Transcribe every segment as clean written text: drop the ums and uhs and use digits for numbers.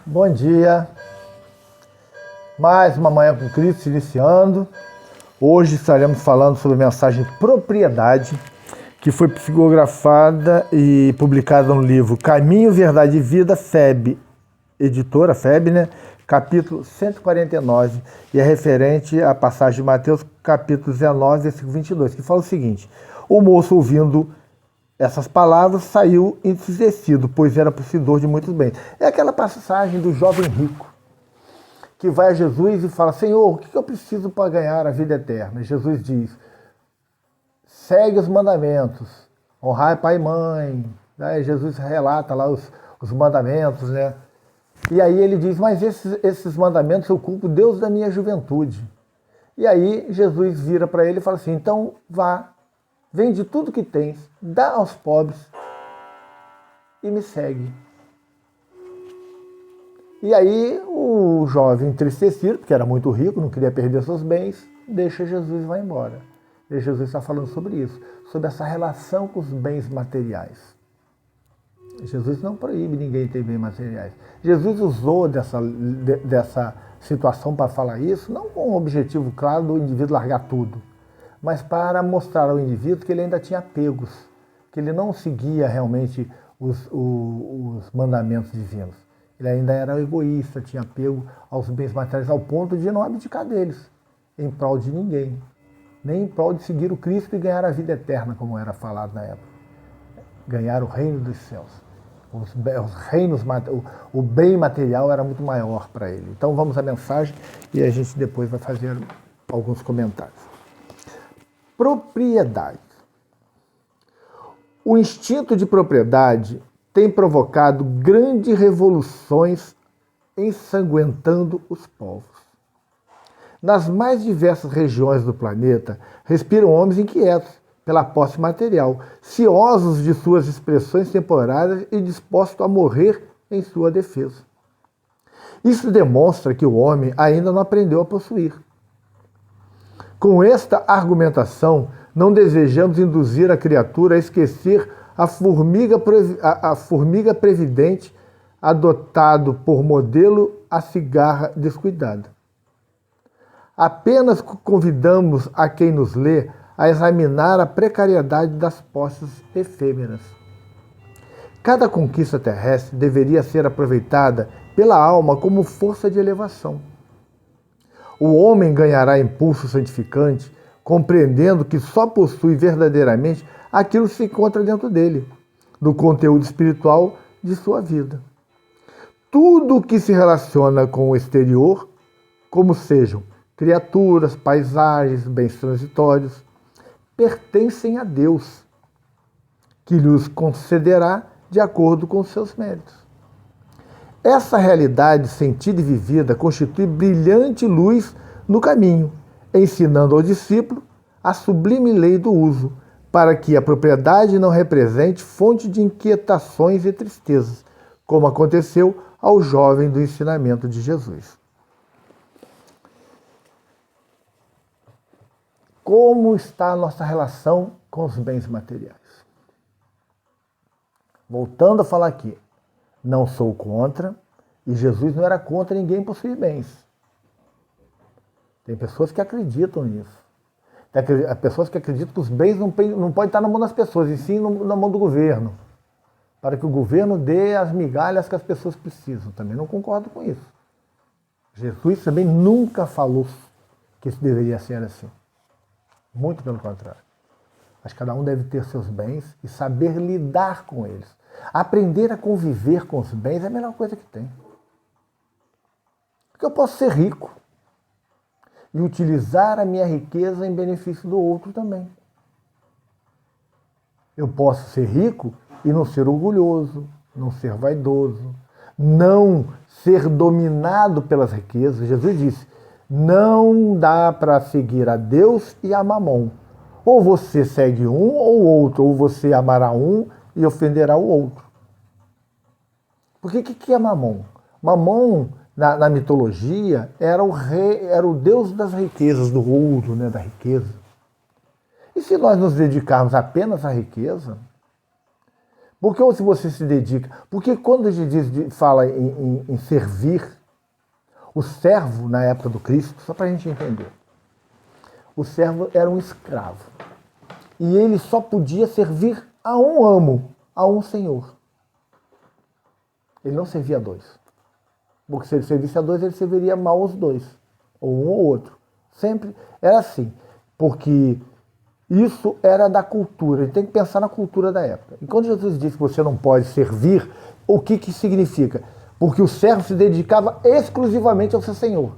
Bom dia, mais uma manhã com Cristo se iniciando. Hoje estaremos falando sobre a mensagem Propriedade, que foi psicografada e publicada no livro Caminho, Verdade e Vida, FEB, editora FEB, né? Capítulo 149, e é referente à passagem de Mateus, capítulo 19, versículo 22, que fala o seguinte: o moço, ouvindo essas palavras, saiu entristecido, pois era possuidor de muitos bens. É aquela passagem do jovem rico, que vai a Jesus e fala: Senhor, o que eu preciso para ganhar a vida eterna? E Jesus diz: segue os mandamentos, honrar pai e mãe. Aí Jesus relata lá os mandamentos, né? E aí ele diz: mas esses mandamentos eu culpo Deus da minha juventude. E aí Jesus vira para ele e fala assim: então vá, vende tudo que tens, dá aos pobres e me segue. E aí o jovem entristecido, porque era muito rico, não queria perder seus bens, deixa Jesus e vai embora. E Jesus está falando sobre isso, sobre essa relação com os bens materiais. Jesus não proíbe ninguém ter bens materiais. Jesus usou dessa situação para falar isso, não com o objetivo claro do indivíduo largar tudo, mas para mostrar ao indivíduo que ele ainda tinha apegos, que ele não seguia realmente os mandamentos divinos. Ele ainda era egoísta, tinha apego aos bens materiais, ao ponto de não abdicar deles, em prol de ninguém, nem em prol de seguir o Cristo e ganhar a vida eterna, como era falado na época. Ganhar o reino dos céus. O bem material era muito maior para ele. Então vamos à mensagem e a gente depois vai fazer alguns comentários. Propriedade. O instinto de propriedade tem provocado grandes revoluções, ensanguentando os povos. Nas mais diversas regiões do planeta, respiram homens inquietos pela posse material, ciosos de suas expressões temporárias e dispostos a morrer em sua defesa. Isso demonstra que o homem ainda não aprendeu a possuir. Com esta argumentação, não desejamos induzir a criatura a esquecer a formiga previdente, adotado por modelo a cigarra descuidada. Apenas convidamos a quem nos lê a examinar a precariedade das posses efêmeras. Cada conquista terrestre deveria ser aproveitada pela alma como força de elevação. O homem ganhará impulso santificante, compreendendo que só possui verdadeiramente aquilo que se encontra dentro dele, no conteúdo espiritual de sua vida. Tudo o que se relaciona com o exterior, como sejam criaturas, paisagens, bens transitórios, pertencem a Deus, que lhes concederá de acordo com seus méritos. Essa realidade sentida e vivida constitui brilhante luz no caminho, ensinando ao discípulo a sublime lei do uso, para que a propriedade não represente fonte de inquietações e tristezas, como aconteceu ao jovem do ensinamento de Jesus. Como está a nossa relação com os bens materiais? Voltando a falar aqui, não sou contra, e Jesus não era contra ninguém possuir bens. Tem pessoas que acreditam nisso. Tem pessoas que acreditam que os bens não podem estar na mão das pessoas, e sim na mão do governo, para que o governo dê as migalhas que as pessoas precisam. Também não concordo com isso. Jesus também nunca falou que isso deveria ser assim. Muito pelo contrário. Mas cada um deve ter seus bens e saber lidar com eles. Aprender a conviver com os bens é a melhor coisa que tem. Porque eu posso ser rico e utilizar a minha riqueza em benefício do outro também. Eu posso ser rico e não ser orgulhoso, não ser vaidoso, não ser dominado pelas riquezas. Jesus disse: não dá para seguir a Deus e a Mamon. Ou você segue um ou outro, ou você amará um e ofenderá o outro. Porque o que é Mamon? Mamon, na mitologia, era o rei, era o deus das riquezas, do ouro, né, da riqueza. E se nós nos dedicarmos apenas à riqueza, Porque ou se você se dedica... Porque quando a gente fala em servir, o servo, na época do Cristo, só para a gente entender, o servo era um escravo. E ele só podia servir a um amo, a um senhor. Ele não servia a dois. Porque se ele servisse a dois, ele serviria mal os dois. Ou um ou outro. Sempre era assim. Porque isso era da cultura. A gente tem que pensar na cultura da época. E quando Jesus disse que você não pode servir, o que significa? Porque o servo se dedicava exclusivamente ao seu senhor.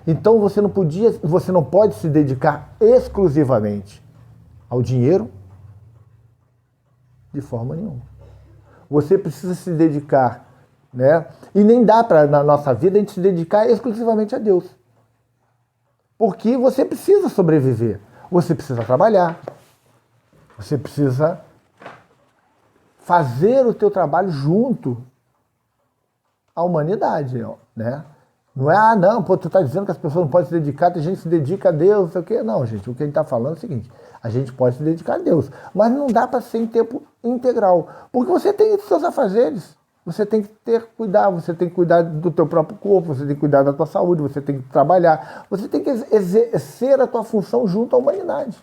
Então você não pode se dedicar exclusivamente ao dinheiro de forma nenhuma. Você precisa se dedicar, né? E nem dá para, na nossa vida, a gente se dedicar exclusivamente a Deus. Porque você precisa sobreviver. Você precisa trabalhar. Você precisa fazer o teu trabalho junto à humanidade, né? Não é, não, pô, tu está dizendo que as pessoas não podem se dedicar, tem gente que se dedica a Deus, não sei o quê. Não, gente, o que a gente está falando é o seguinte, a gente pode se dedicar a Deus, mas não dá para ser em tempo integral, porque você tem seus afazeres, você tem que cuidar, você tem que cuidar do teu próprio corpo, você tem que cuidar da tua saúde, você tem que trabalhar, você tem que exercer a tua função junto à humanidade.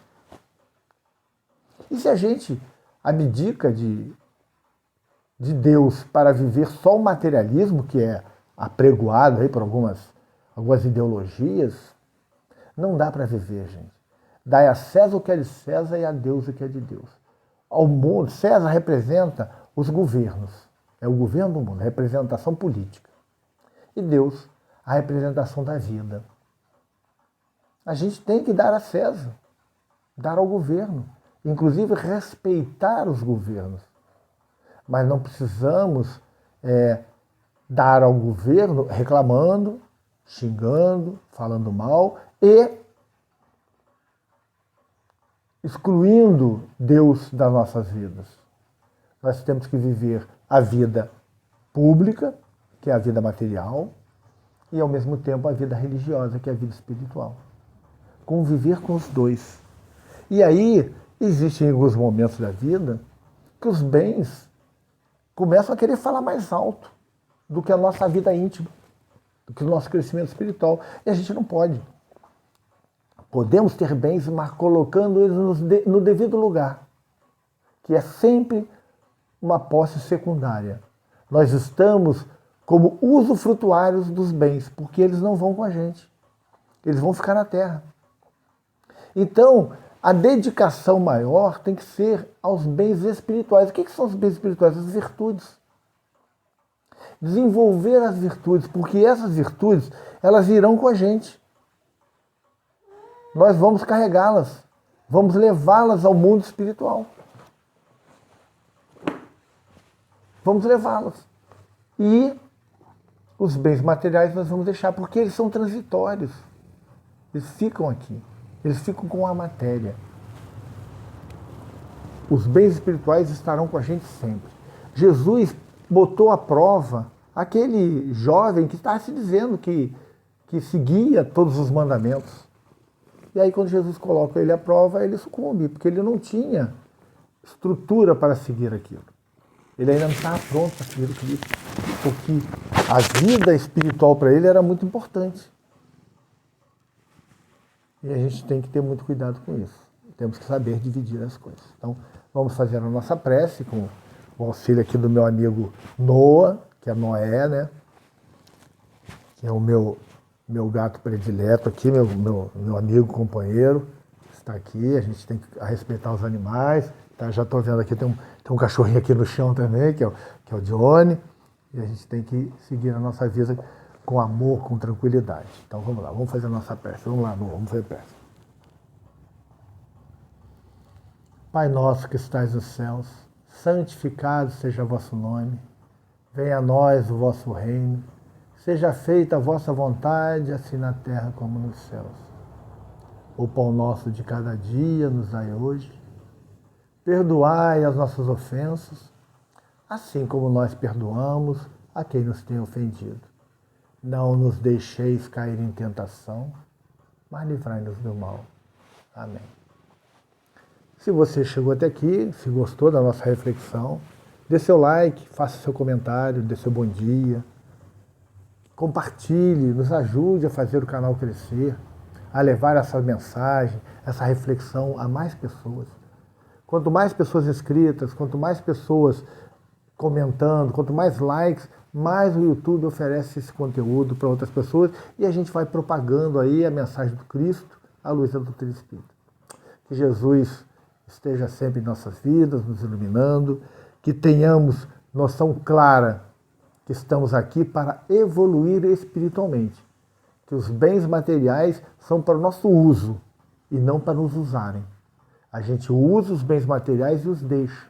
E se a gente abdica de Deus para viver só o materialismo, que é apregoado aí por algumas ideologias, não dá para viver, gente. Dai a César o que é de César e a Deus o que é de Deus. Ao mundo, César representa os governos, é o governo do mundo, a representação política. E Deus, a representação da vida. A gente tem que dar a César, dar ao governo, inclusive respeitar os governos. Mas não precisamos dar ao governo reclamando, xingando, falando mal e excluindo Deus das nossas vidas. Nós temos que viver a vida pública, que é a vida material, e ao mesmo tempo a vida religiosa, que é a vida espiritual. Conviver com os dois. E aí, existem alguns momentos da vida que os bens começam a querer falar mais alto do que a nossa vida íntima, do que o nosso crescimento espiritual. E a gente não pode. Podemos ter bens, mas colocando eles no devido lugar, que é sempre uma posse secundária. Nós estamos como usufrutuários dos bens, porque eles não vão com a gente. Eles vão ficar na terra. Então, a dedicação maior tem que ser aos bens espirituais. O que são os bens espirituais? As virtudes. Desenvolver as virtudes, porque essas virtudes, elas irão com a gente. Nós vamos carregá-las, vamos levá-las ao mundo espiritual. Vamos levá-las. E os bens materiais nós vamos deixar, porque eles são transitórios. Eles ficam aqui. Eles ficam com a matéria. Os bens espirituais estarão com a gente sempre. Jesus botou à prova aquele jovem que está se dizendo que seguia todos os mandamentos. E aí quando Jesus coloca ele à prova, ele sucumbe, porque ele não tinha estrutura para seguir aquilo. Ele ainda não estava pronto para seguir o Cristo, porque a vida espiritual para ele era muito importante. E a gente tem que ter muito cuidado com isso. Temos que saber dividir as coisas. Então, vamos fazer a nossa prece com o auxílio aqui do meu amigo Noah, que é Noé, né? Que é o meu gato predileto aqui, meu amigo, companheiro, está aqui. A gente tem que respeitar os animais. Tá? Já estou vendo aqui, tem um cachorrinho aqui no chão também, que é o Johnny. E a gente tem que seguir a nossa vida com amor, com tranquilidade. Então vamos lá, vamos fazer a nossa prece. Vamos lá, vamos fazer a prece. Pai nosso que estais nos céus, santificado seja o vosso nome. Venha a nós o vosso reino. Seja feita a vossa vontade, assim na terra como nos céus. O pão nosso de cada dia nos dai hoje. Perdoai as nossas ofensas, assim como nós perdoamos a quem nos tem ofendido. Não nos deixeis cair em tentação, mas livrai-nos do mal. Amém. Se você chegou até aqui, se gostou da nossa reflexão, Dê seu like, faça seu comentário, dê seu bom dia. Compartilhe, nos ajude a fazer o canal crescer, a levar essa mensagem, essa reflexão a mais pessoas. Quanto mais pessoas inscritas, quanto mais pessoas comentando, quanto mais likes, mais o YouTube oferece esse conteúdo para outras pessoas e a gente vai propagando aí a mensagem do Cristo à luz da doutrina espírita. Que Jesus esteja sempre em nossas vidas, nos iluminando, que tenhamos noção clara que estamos aqui para evoluir espiritualmente, que os bens materiais são para o nosso uso e não para nos usarem. A gente usa os bens materiais e os deixa.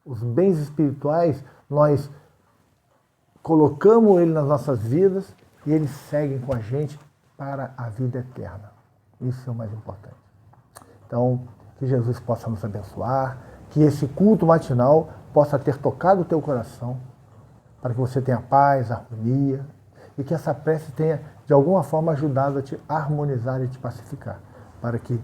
Os bens espirituais, nós colocamos ele nas nossas vidas e eles seguem com a gente para a vida eterna. Isso é o mais importante. Então, que Jesus possa nos abençoar, que esse culto matinal possa ter tocado o teu coração, para que você tenha paz, harmonia, e que essa prece tenha, de alguma forma, ajudado a te harmonizar e te pacificar, para que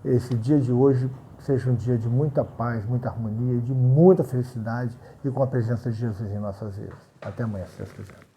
esse dia de hoje seja um dia de muita paz, muita harmonia, de muita felicidade e com a presença de Jesus em nossas vidas. Até amanhã, se Deus quiser.